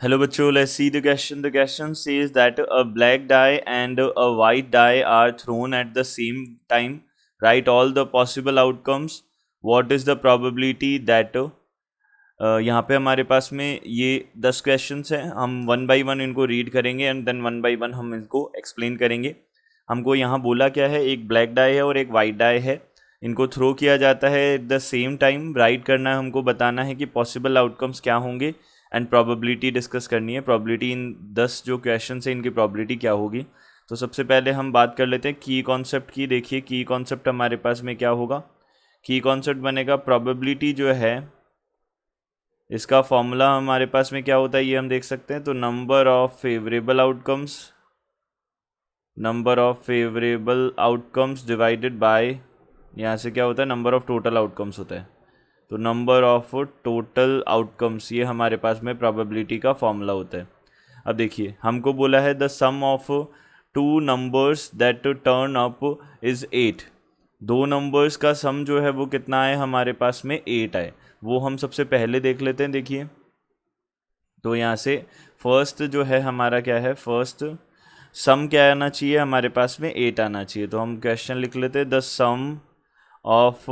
Hello बच्चों, let's see the question. The question says that a black die and a white die are thrown at the same time. Write all the possible outcomes. What is the probability that यहाँ पे हमारे पास में ये 10 questions हैं. हम one by one इनको read करेंगे and then one by one हम इनको एक्सप्लेन करेंगे. हमको यहाँ बोला क्या है, एक ब्लैक डाई है और एक वाइट डाई है. इनको थ्रो किया जाता है at the same time. Right करना है, हमको बताना है कि पॉसिबल आउटकम्स क्या होंगे एंड प्रोबेबिलिटी डिस्कस करनी है. प्रोबेबिलिटी इन 10 जो क्वेश्चन है इनकी प्रोबेबिलिटी क्या होगी. तो सबसे पहले हम बात कर लेते हैं की कॉन्सेप्ट की. देखिए की कॉन्सेप्ट हमारे पास में क्या होगा. की कॉन्सेप्ट बनेगा प्रोबेबिलिटी जो है इसका फॉर्मूला हमारे पास में क्या होता है ये हम देख सकते हैं. तो number of favourable outcomes divided by, यहाँ से क्या होता है, नंबर ऑफ टोटल आउटकम्स होता है. तो नंबर ऑफ टोटल आउटकम्स ये हमारे पास में प्रोबेबिलिटी का फॉर्मूला होता है. अब देखिए हमको बोला है the sum of two numbers that turn up is 8. दो नंबर्स का सम जो है वो कितना है हमारे पास में 8 है. वो हम सबसे पहले देख लेते हैं. देखिए तो यहाँ से फर्स्ट जो है हमारा क्या है, फर्स्ट सम क्या आना चाहिए हमारे पास में 8 आना चाहिए. तो हम क्वेश्चन लिख लेते हैं the sum of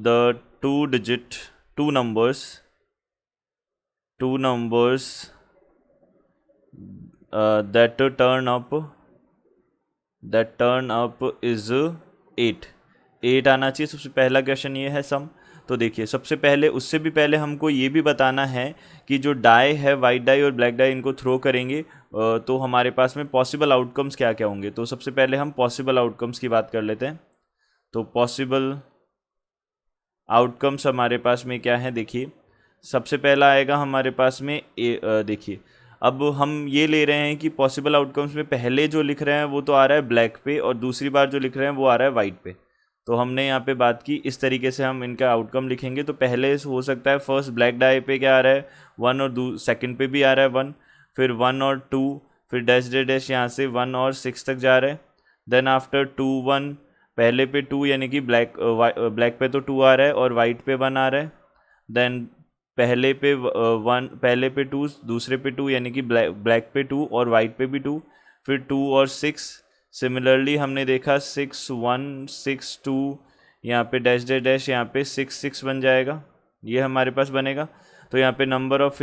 the two numbers that turn up is 8 आना चाहिए. सबसे पहला क्वेश्चन ये है सम. तो देखिए सबसे पहले, उससे भी पहले हमको ये भी बताना है कि जो डाई है, वाइट डाई और ब्लैक डाई, इनको थ्रो करेंगे तो हमारे पास में पॉसिबल आउटकम्स क्या क्या होंगे. तो सबसे पहले हम पॉसिबल आउटकम्स की बात कर लेते हैं. तो पॉसिबल आउटकम्स हमारे पास में क्या है, देखिए सबसे पहला आएगा हमारे पास में देखिए अब हम ये ले रहे हैं कि पॉसिबल आउटकम्स में पहले जो लिख रहे हैं वो तो आ रहा है ब्लैक पे और दूसरी बार जो लिख रहे हैं वो आ रहा है वाइट पे. तो हमने यहाँ पे बात की इस तरीके से हम इनका आउटकम लिखेंगे. तो पहले हो सकता है फर्स्ट ब्लैक डाई पे क्या आ रहा है 1 और सेकंड पे भी आ रहा है 1, फिर 1 और 2, फिर डैश डैश डैश यहाँ से 1 और 6 तक जा रहा है. देन आफ्टर 2 1, पहले पे 2 यानी कि ब्लैक पे तो 2 आ रहा है और वाइट पे 1 आ रहा है. देन पहले पे 2, दूसरे पे 2 यानी कि ब्लैक पे 2 और वाइट पे भी 2, फिर 2 और 6. सिमिलरली हमने देखा 6 1 6 2, यहाँ पे डैश डैश डैश यहाँ पे 6 6 बन जाएगा. ये हमारे पास बनेगा. तो यहाँ पे नंबर ऑफ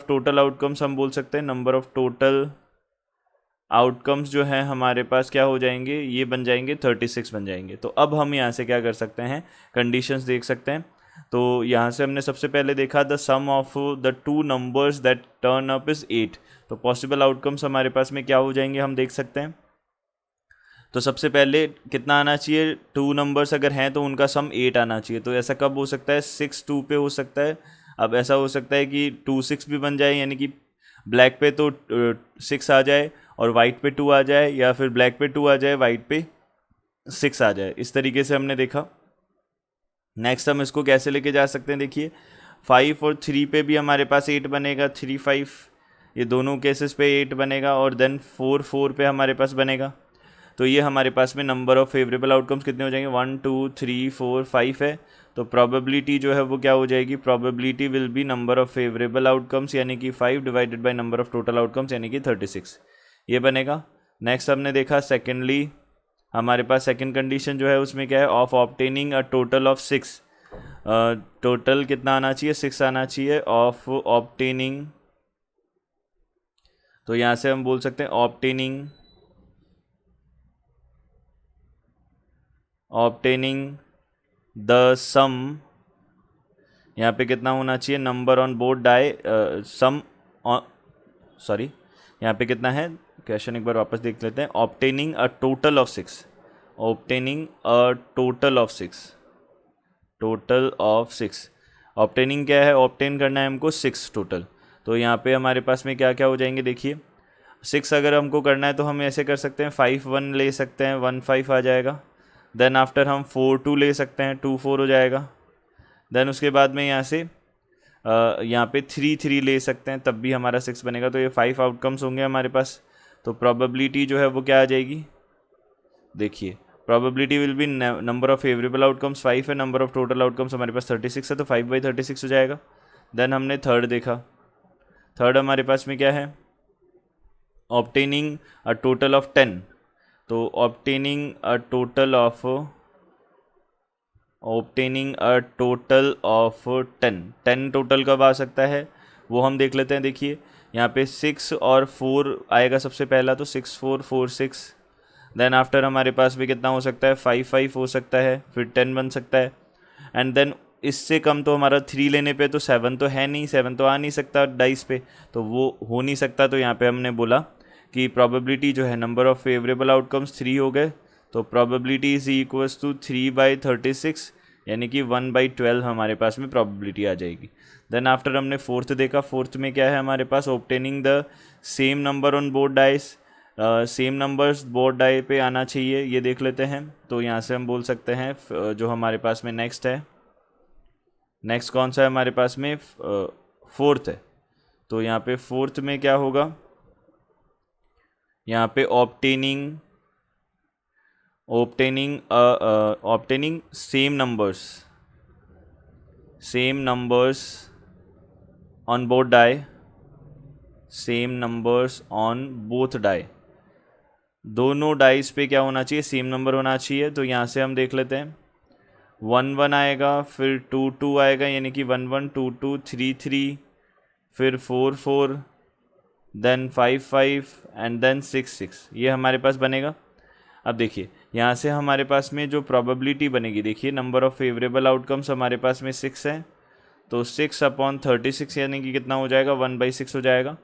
टोटल आउटकम्स हम बोल सकते हैं. नंबर ऑफ टोटल आउटकम्स जो हैं हमारे पास क्या हो जाएंगे, ये बन जाएंगे 36 बन जाएंगे. तो अब हम यहाँ से क्या कर सकते हैं, कंडीशंस देख सकते हैं. तो यहाँ से हमने सबसे पहले देखा the sum of the two numbers that turn up is 8. तो पॉसिबल आउटकम्स हमारे पास में क्या हो जाएंगे हम देख सकते हैं. तो सबसे पहले कितना आना चाहिए, 2 नंबर्स अगर हैं तो उनका सम 8 आना चाहिए. तो ऐसा कब हो सकता है, 6 2 पे हो सकता है. अब ऐसा हो सकता है कि 2 6 भी बन जाए, यानी कि ब्लैक पे तो 6 आ जाए और वाइट पे 2 आ जाए, या फिर ब्लैक पे 2 आ जाए, वाइट पे 6 आ जाए. इस तरीके से हमने देखा. नेक्स्ट हम इसको कैसे लेके जा सकते हैं, देखिए 5 और 3 पे भी हमारे पास 8 बनेगा. 3 5 ये दोनों केसेस पे 8 बनेगा. और देन 4 4 पे हमारे पास बनेगा. तो ये हमारे पास में नंबर ऑफ फेवरेबल आउटकम्स कितने हो जाएंगे, 1 2 3 4 5 है. तो प्रोबेबिलिटी जो है वो क्या हो जाएगी, probability will be number of favourable outcomes यानी कि 5 divided by number of total outcomes यानी कि 36, ये बनेगा. नेक्स्ट हमने देखा सेकेंडली हमारे पास सेकेंड कंडीशन जो है उसमें क्या है, of obtaining a total of 6. Total कितना आना चाहिए, 6 आना चाहिए. ऑफ ऑब्टेनिंग, तो यहाँ से हम बोल सकते हैं ऑब्टेनिंग द सम, यहाँ पे कितना होना चाहिए, number on both die sum sorry यहाँ पे कितना है, क्वेश्चन एक बार वापस देख लेते हैं. Obtaining a total of 6, obtaining a total of 6. Obtaining क्या है, ऑब्टेन करना है हमको 6 टोटल. तो यहाँ पे हमारे पास में क्या क्या हो जाएंगे, देखिए 6 अगर हमको करना है तो हम ऐसे कर सकते हैं 5 1 ले सकते हैं, 1 5 आ जाएगा. देन आफ्टर हम 4 2 ले सकते हैं, 2 4 हो जाएगा. देन उसके बाद में यहाँ से यहाँ पे 3 3 ले सकते हैं, तब भी हमारा 6 बनेगा. तो ये 5 आउटकम्स होंगे हमारे पास. तो प्रोबेबिलिटी जो है वो क्या आ जाएगी, देखिए probability will be number of favourable outcomes 5 है, नंबर ऑफ टोटल आउटकम्स हमारे पास 36 है, तो 5/36 हो जाएगा. देन हमने थर्ड देखा. थर्ड हमारे पास में क्या है, ऑब्टेनिंग अ टोटल ऑफ 10। तो obtaining a total of 10 total कब आ सकता है वो हम देख लेते हैं। देखिए यहाँ पे 6 और 4 आएगा सबसे पहला, तो 6 4 4 6। देन आफ्टर हमारे पास भी कितना हो सकता है, 5 5 हो सकता है, फिर 10 बन सकता है। एंड देन इससे कम तो हमारा 3 लेने पे तो 7 तो है नहीं, 7 तो आ नहीं सकता डाइस पे, तो वो हो नहीं सकता। तो यहाँ पे हमने बोला कि प्रोबेबिलिटी जो है, नंबर ऑफ फेवरेबल आउटकम्स 3 हो गए, तो प्रोबेबिलिटी इज इक्वल्स टू 3/36, यानी कि 1/12 हमारे पास में प्रोबेबिलिटी आ जाएगी। देन आफ्टर हमने फोर्थ देखा, फोर्थ में क्या है हमारे पास, obtaining the same number on both dice. Same numbers both die पे आना चाहिए, ये देख लेते हैं। तो यहाँ से हम बोल सकते हैं जो हमारे पास में नेक्स्ट है, नेक्स्ट कौन सा है हमारे पास में, फोर्थ है। तो यहाँ पे फोर्थ में क्या होगा, यहाँ पे obtaining same numbers on both die, same numbers on both die, दोनों डाइस पे क्या होना चाहिए, सेम नंबर होना चाहिए। तो यहाँ से हम देख लेते हैं, 1 1 आएगा, फिर 2 2 आएगा, यानी कि 1 1 2 2 3 3, फिर 4 4, देन 5 5 एंड देन 6 6, ये हमारे पास बनेगा। अब देखिए यहाँ से हमारे पास में जो प्रोबेबिलिटी बनेगी, देखिए नंबर ऑफ फेवरेबल आउटकम्स हमारे पास में 6 है, तो 6/36 यानी कि कितना हो जाएगा, 1/6 हो जाएगा।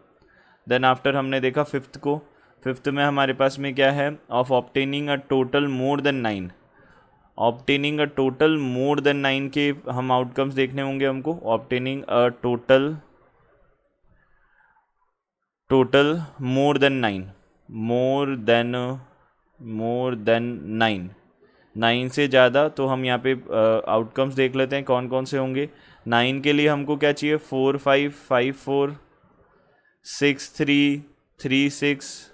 देन आफ्टर हमने देखा फिफ्थ को, फिफ्थ में हमारे पास में क्या है, of obtaining a total more than 9। Obtaining a total more than 9 के हम आउटकम्स देखने होंगे हमको। Obtaining a total more than 9, more than 9 से ज़्यादा, तो हम यहाँ पे आउटकम्स देख लेते हैं कौन कौन से होंगे। 9 के लिए हमको क्या चाहिए, 4 5 5 4 6 3 3 6,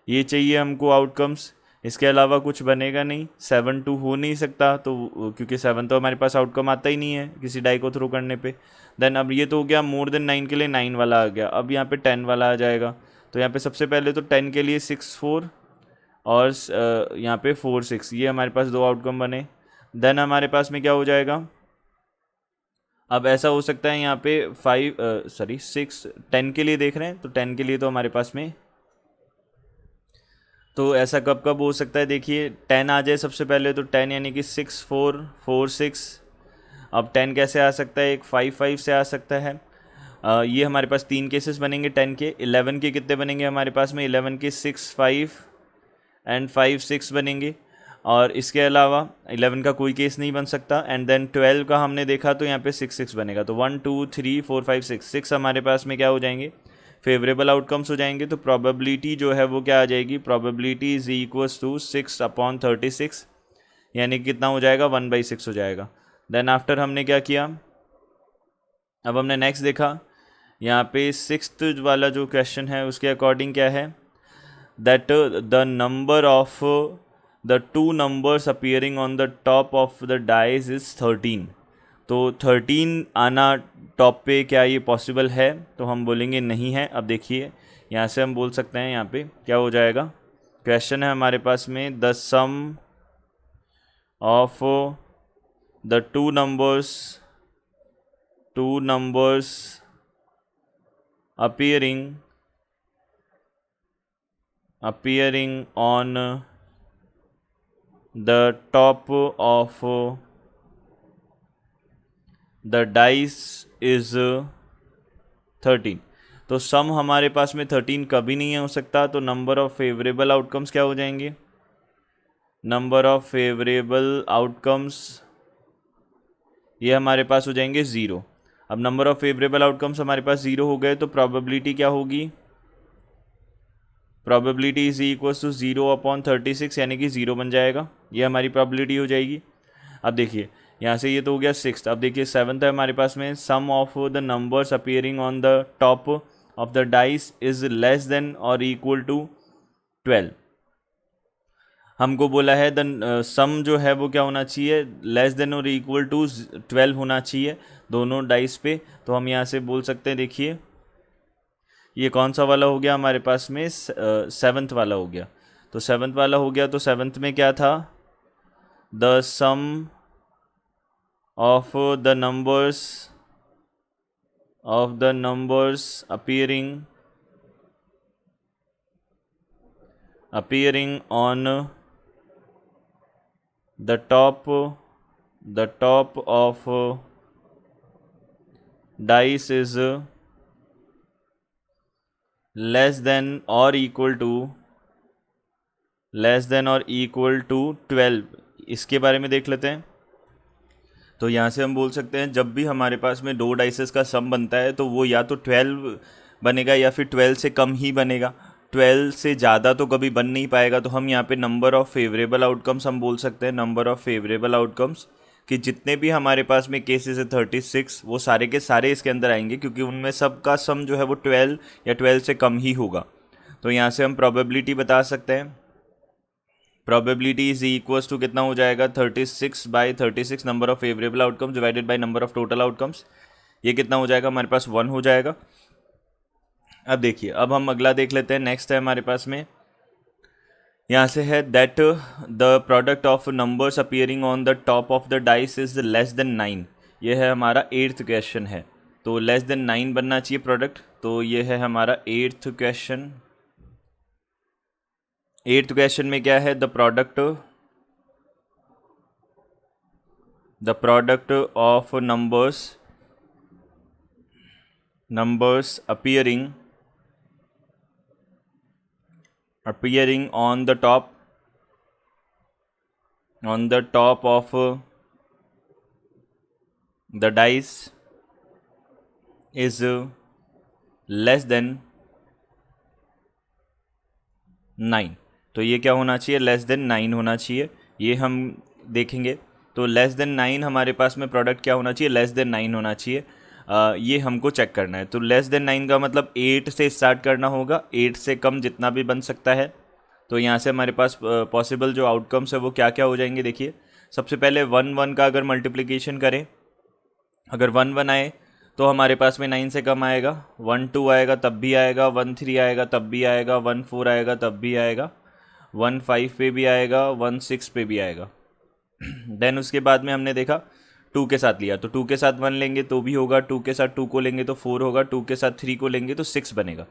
ये चाहिए हमको आउटकम्स। इसके अलावा कुछ बनेगा नहीं। 7 2 हो नहीं सकता, तो क्योंकि 7 तो हमारे पास आउटकम आता ही नहीं है किसी डाई को थ्रो करने पे। देन अब ये तो हो गया मोर देन 9 के लिए 9 वाला आ गया, अब यहाँ पे 10 वाला आ जाएगा। तो यहाँ पे सबसे पहले तो 10 के लिए 6 4 और यहाँ पे 4 6, ये हमारे पास दो आउटकम बने। देन हमारे पास में क्या हो जाएगा, अब ऐसा हो सकता है यहाँ पे 6 10 के लिए देख रहे हैं, तो 10 के लिए तो हमारे पास में, तो ऐसा कब कब हो सकता है, देखिए 10 आ जाए सबसे पहले, तो 10 यानी कि 6 4 4 6। अब 10 कैसे आ सकता है, एक 5 5 से आ सकता है। ये हमारे पास 3 केसेस बनेंगे 10 के। 11 के कितने बनेंगे हमारे पास में, 11 के 6 5 एंड 5 6 बनेंगे। और इसके अलावा 11 का कोई केस नहीं बन सकता। एंड देन 12 का हमने देखा, तो यहाँ पे 6 6 बनेगा, तो 1 2 3 4 5 6 हमारे पास में क्या हो जाएंगे, फेवरेबल आउटकम्स हो जाएंगे। तो प्रोबेबिलिटी जो है वो क्या आ जाएगी, प्रोबेबिलिटी इज इक्वल्स टू 6/36, यानी कितना हो जाएगा, 1/6 हो जाएगा। देन आफ्टर हमने क्या किया, अब हमने नेक्स्ट देखा, यहाँ पे 6th वाला जो क्वेश्चन है उसके अकॉर्डिंग क्या है, that the number of the 2 numbers appearing on the top of the dice is 13। तो 13 आना टॉप पे, क्या ये पॉसिबल है, तो हम बोलेंगे नहीं है। अब देखिए यहाँ से हम बोल सकते हैं, यहाँ पे क्या हो जाएगा, क्वेश्चन है हमारे पास में, the sum of the two numbers appearing on the top of the dice is 13। तो सम हमारे पास में 13 कभी नहीं हो सकता, तो नंबर ऑफ फेवरेबल आउटकम्स क्या हो जाएंगे, नंबर ऑफ फेवरेबल आउटकम्स ये हमारे पास हो जाएंगे 0। अब नंबर ऑफ फेवरेबल आउटकम्स हमारे पास 0 हो गए, तो प्रोबेबिलिटी क्या होगी, प्रोबेबिलिटी इज इक्वल्स टू 0/36, यानी कि 0 बन जाएगा, ये हमारी प्रोबेबिलिटी हो जाएगी। अब देखिए यहाँ से ये तो हो गया 6th। अब देखिए 7th है हमारे पास में, sum of the numbers appearing on the top of the dice is less than और इक्वल टू 12। हमको बोला है द सम जो है वो क्या होना चाहिए, लेस देन और इक्वल टू 12 होना चाहिए दोनों डाइस पे। तो हम यहाँ से बोल सकते हैं, देखिए ये कौन सा वाला हो गया हमारे पास में, सेवन्थ वाला हो गया। तो सेवन्थ वाला हो गया, तो सेवन्थ में क्या था, the sum of the numbers appearing on the top of dice is less than or equal to 12। इसके बारे में देख लेते हैं। तो यहाँ से हम बोल सकते हैं जब भी हमारे पास में दो डाइसेस का सम बनता है तो वो या तो 12 बनेगा या फिर 12 से कम ही बनेगा। 12 से ज़्यादा तो कभी बन नहीं पाएगा। तो हम यहाँ पे नंबर ऑफ़ फेवरेबल आउटकम्स हम बोल सकते हैं, नंबर ऑफ़ फेवरेबल आउटकम्स, कि जितने भी हमारे पास में केसेस है 36, वो सारे के सारे इसके अंदर आएंगे, क्योंकि उनमें सबका सम जो है वो 12 या 12 से कम ही होगा। तो यहाँ से हम प्रोबेबिलिटी बता सकते हैं। प्रोबेबिलिटी इज इक्वल्स टू कितना हो जाएगा, 36/36 number of favourable outcomes divided by number of total outcomes. ये कितना हो जाएगा हमारे पास, 1 हो जाएगा। अब देखिए, अब हम अगला देख लेते हैं। नेक्स्ट है हमारे पास में, यहाँ से है that the product of numbers appearing on the top of the dice is less then 9। ये है हमारा 8th क्वेश्चन है। तो लेस देन 9 बनना चाहिए प्रोडक्ट। तो ये है हमारा 8th क्वेश्चन। 8th क्वेश्चन में क्या है, the product of numbers appearing on the top of the dice is less than 9। तो ये क्या होना चाहिए, लेस देन 9 होना चाहिए। ये हम देखेंगे। तो लेस देन 9 हमारे पास में प्रोडक्ट क्या होना चाहिए, लेस देन 9 होना चाहिए। ये हमको चेक करना है। तो लेस देन 9 का मतलब 8 से स्टार्ट करना होगा, 8 से कम जितना भी बन सकता है। तो यहाँ से हमारे पास पॉसिबल जो आउटकम्स है वो क्या क्या हो जाएंगे। देखिए, सबसे पहले 1 का अगर मल्टीप्लिकेशन करें, अगर 1 आए तो हमारे पास में 9 से कम आएगा। 1 आएगा तब भी आएगा, 1 आएगा तब भी आएगा, 1 आएगा तब भी आएगा, 1 पे भी आएगा, 1 पे भी आएगा। देन उसके बाद में हमने देखा 2 के साथ लिया, तो 2 के साथ 1 लेंगे तो भी होगा, 2 के साथ 2 को लेंगे तो 4 होगा, 2 के साथ 3 को लेंगे तो 6 बनेगा,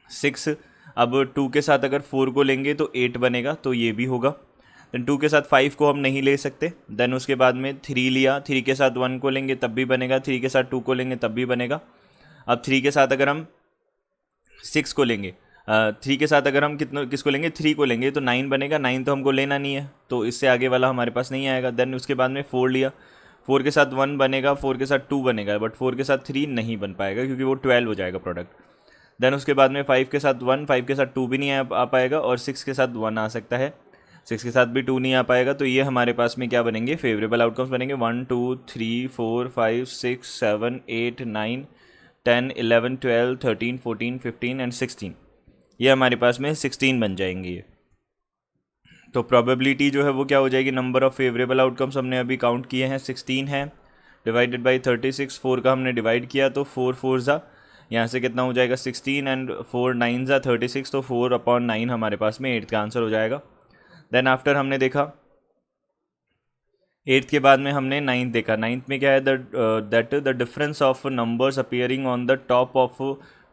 6। अब 2 के साथ अगर 4 को लेंगे तो 8 बनेगा, तो ये भी होगा। देन 2 के साथ 5 को हम नहीं ले सकते। देन उसके बाद में 3 लिया, 3 के साथ 1 को लेंगे तब भी बनेगा, 3 के साथ 2 को लेंगे तब भी बनेगा। अब 3 के साथ अगर हम 6 को लेंगे, 3 के साथ अगर हम किसको लेंगे, 3 को लेंगे तो 9 बनेगा। 9 तो हमको लेना नहीं है, तो इससे आगे वाला हमारे पास नहीं आएगा। देन उसके बाद में 4 लिया, 4 के साथ 1 बनेगा, 4 के साथ 2 बनेगा, बट 4 के साथ 3 नहीं बन पाएगा क्योंकि वो 12 हो जाएगा प्रोडक्ट। देन उसके बाद में 5 के साथ 1, 5 के साथ 2 भी नहीं आ पाएगा, और 6 के साथ 1 आ सकता है, 6 के साथ भी 2 नहीं आ पाएगा। तो ये हमारे पास में क्या बनेंगे, फेवरेबल आउटकम्स बनेंगे। 1 2 3 4 5 6 7 8 9 10 11 12 13 14 15 एंड 16। ये हमारे पास में 16 बन जाएंगे ये। तो प्रोबेबिलिटी जो है वो क्या हो जाएगी, नंबर ऑफ़ फेवरेबल आउटकम्स हमने अभी काउंट किए हैं 16 है, डिवाइडेड बाई 36। 4 का हमने डिवाइड किया तो 4 4 ज़ा, यहाँ से कितना हो जाएगा 16, एंड 4 9 ज़ा 36, तो 4/9 हमारे पास में 8 का आंसर हो जाएगा। देन आफ्टर हमने देखा 8th के बाद में हमने 9th देखा। 9th में क्या है, that the difference of numbers appearing on the top of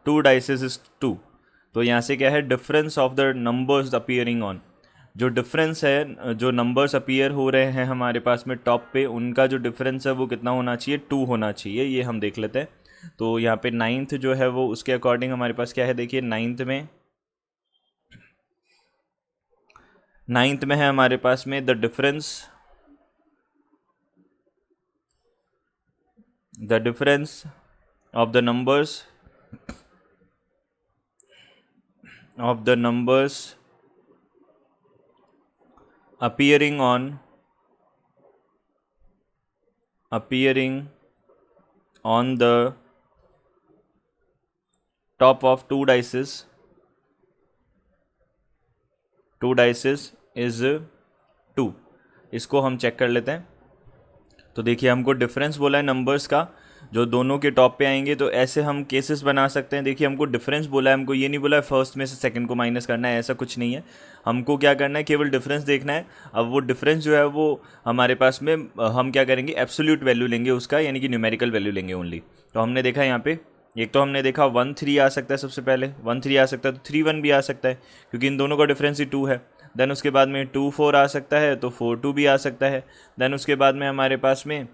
2 dices is 2। तो यहाँ से क्या है, difference of the numbers appearing on, जो डिफरेंस है, जो नंबर्स अपीयर हो रहे हैं हमारे पास में टॉप पे, उनका जो डिफरेंस है वो कितना होना चाहिए, 2 होना चाहिए। ये हम देख लेते हैं। तो यहाँ पे 9th जो है वो उसके अकॉर्डिंग हमारे पास क्या है, देखिए 9th में है हमारे पास में the difference of the numbers appearing on the top of 2 dices 2 dices is 2। इसको हम चेक कर लेते हैं। तो देखिए हमको डिफरेंस बोला है नंबर्स का जो दोनों के टॉप पे आएंगे, तो ऐसे हम केसेस बना सकते हैं। देखिए हमको डिफरेंस बोला है, हमको ये नहीं बोला है फर्स्ट में से सेकंड को माइनस करना है, ऐसा कुछ नहीं है। हमको क्या करना है, केवल डिफरेंस देखना है। अब वो डिफरेंस जो है वो हमारे पास में हम क्या करेंगे, एब्सोल्यूट वैल्यू लेंगे उसका, यानी कि न्यूमेरिकल वैल्यू लेंगे ओनली। तो हमने देखा यहाँ पे एक तो हमने देखा 1 3 आ सकता है, सबसे पहले 1 3 आ सकता है, तो 3 1 भी आ सकता है क्योंकि इन दोनों का डिफरेंस ही 2 है। देन उसके बाद में 2 4 आ सकता है, तो 4 2 भी आ सकता है। देन उसके बाद में हमारे पास में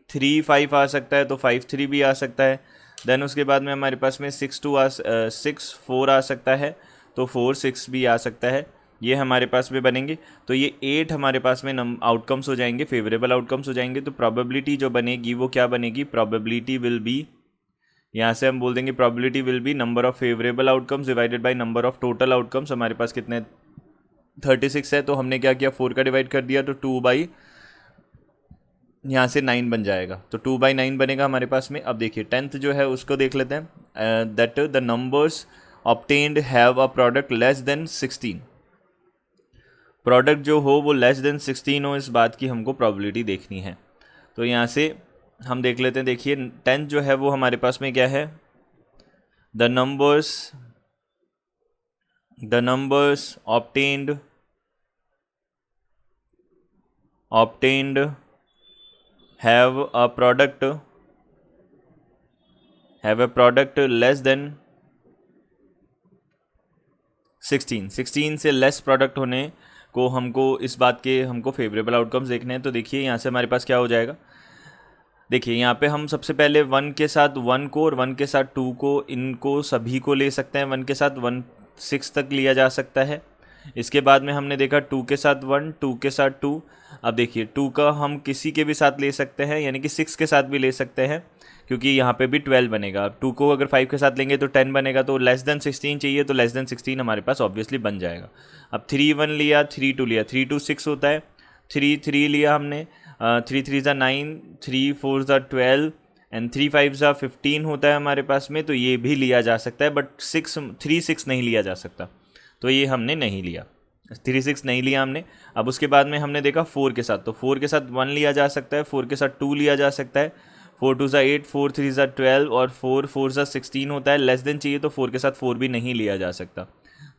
3 5 आ सकता है, तो 5 3 भी आ सकता है। देन उसके बाद में हमारे पास में 6 4 आ सकता है, तो 4 6 भी आ सकता है। ये हमारे पास में बनेंगे। तो ये 8 हमारे पास में आउटकम्स हो जाएंगे, फेवरेबल आउटकम्स हो जाएंगे। तो प्रोबेबिलिटी जो बनेगी वो क्या बनेगी, प्रोबेबिलिटी विल बी, यहाँ से हम बोल देंगे probability will be number of favourable outcomes divided by number of total outcomes. हमारे पास कितने 36 है, तो हमने क्या किया 4 का डिवाइड कर दिया, तो 2 बाई यहाँ से 9 बन जाएगा, तो 2 बाई 9 बनेगा हमारे पास में। अब देखिए 10th जो है उसको देख लेते हैं, that the numbers obtained have a product less than 16। Product जो हो वो लेस देन 16 हो, इस बात की हमको प्रोबेबिलिटी देखनी है। तो यहाँ से हम देख लेते हैं। देखिए 10th जो है वो हमारे पास में क्या है, the numbers obtained have a product less than 16। 16 से लेस प्रोडक्ट होने को हमको इस बात के हमको फेवरेबल आउटकम्स देखने हैं। तो देखिए यहाँ से हमारे पास क्या हो जाएगा, देखिए यहाँ पे हम सबसे पहले 1 के साथ 1 को और 1 के साथ 2 को, इनको सभी को ले सकते हैं। 1 के साथ 1 6 तक लिया जा सकता है। इसके बाद में हमने देखा 2 के साथ 1, 2 के साथ 2। अब देखिए 2 का हम किसी के भी साथ ले सकते हैं, यानी कि 6 के साथ भी ले सकते हैं, क्योंकि यहाँ पे भी 12 बनेगा। 2 को अगर 5 के साथ लेंगे तो 10 बनेगा, तो लेस देन 16 चाहिए, तो लेस देन 16 हमारे पास ऑब्वियसली बन जाएगा। अब 3 1 लिया, 3 2 लिया, 3 2 6 होता है, 3 3 लिया हमने, 3 3 ज़ा 9, 3 4 ज़ा 12 एंड 3 5 ज़ा 15 होता है हमारे पास में। तो ये भी लिया जा सकता है, बट 3 6 नहीं लिया जा सकता, तो ये हमने नहीं लिया, 3 6 नहीं लिया हमने। अब उसके बाद में हमने देखा 4 के साथ, तो 4 के साथ 1 लिया जा सकता है, 4 के साथ 2 लिया जा सकता है, 4 2 ज़ा 8, 4 3 ज़ा 12 और 4 4 ज़ा 16 होता है। लेस देन चाहिए, तो 4 के साथ 4 भी नहीं लिया जा सकता।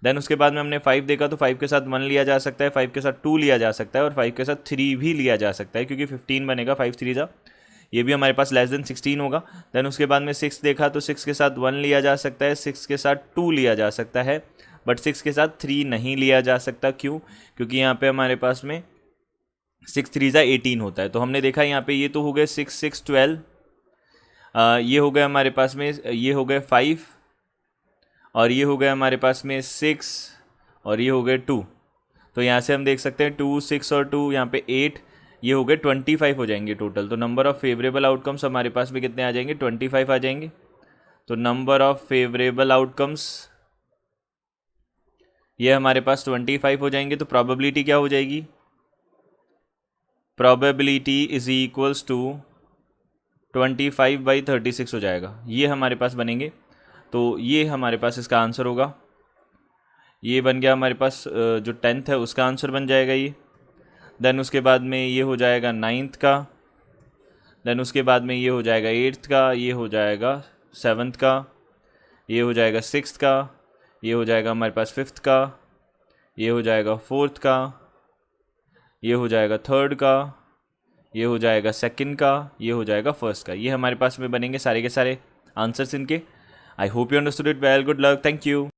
देन उसके बाद में हमने 5 देखा, तो 5 के साथ 1 लिया जा सकता है, 5 के साथ 2 लिया जा सकता है और 5 के साथ 3 भी लिया जा सकता है, क्योंकि 15 बनेगा 5 3 ज़ा, ये भी हमारे पास लेस देन 16 होगा। देन उसके बाद में 6 देखा, तो 6 के साथ 1 लिया जा सकता है, 6 के साथ 2 लिया जा सकता है, बट 6 के साथ 3 नहीं लिया जा सकता। क्यों, क्योंकि यहाँ पे हमारे पास में 6 3 ज़ा 18 होता है। तो हमने देखा यहाँ पे ये तो हो गए 6 6 12, ये हो गए हमारे पास में, ये हो गए 5 और ये हो गए हमारे पास में 6 और ये हो गए 2। तो यहाँ से हम देख सकते हैं 2 6 और 2 यहाँ पे 8, ये हो गए 25 हो जाएंगे टोटल। तो नंबर ऑफ़ फेवरेबल आउटकम्स हमारे पास में कितने आ जाएंगे, 25 आ जाएंगे। तो नंबर ऑफ़ फेवरेबल आउटकम्स ये हमारे पास 25 हो जाएंगे। तो प्रोबेबिलिटी क्या हो जाएगी, प्रोबेबिलिटी इज इक्वल्स टू 25/36 हो जाएगा, ये हमारे पास बनेंगे। तो ये हमारे पास इसका आंसर होगा, ये बन गया हमारे पास जो 10th है उसका आंसर बन जाएगा ये। देन उसके बाद में ये हो जाएगा 9th का, देन उसके बाद में ये हो जाएगा 8th का, ये हो जाएगा 7th का, ये हो जाएगा 6th का, ये हो जाएगा हमारे पास 5th का, ये हो जाएगा 4th का, ये हो जाएगा 3rd का, ये हो जाएगा 2nd का, ये हो जाएगा 1st का। ये हमारे पास में बनेंगे सारे के सारे आंसर्स इनके। I hope you understood it well. Good luck, thank you.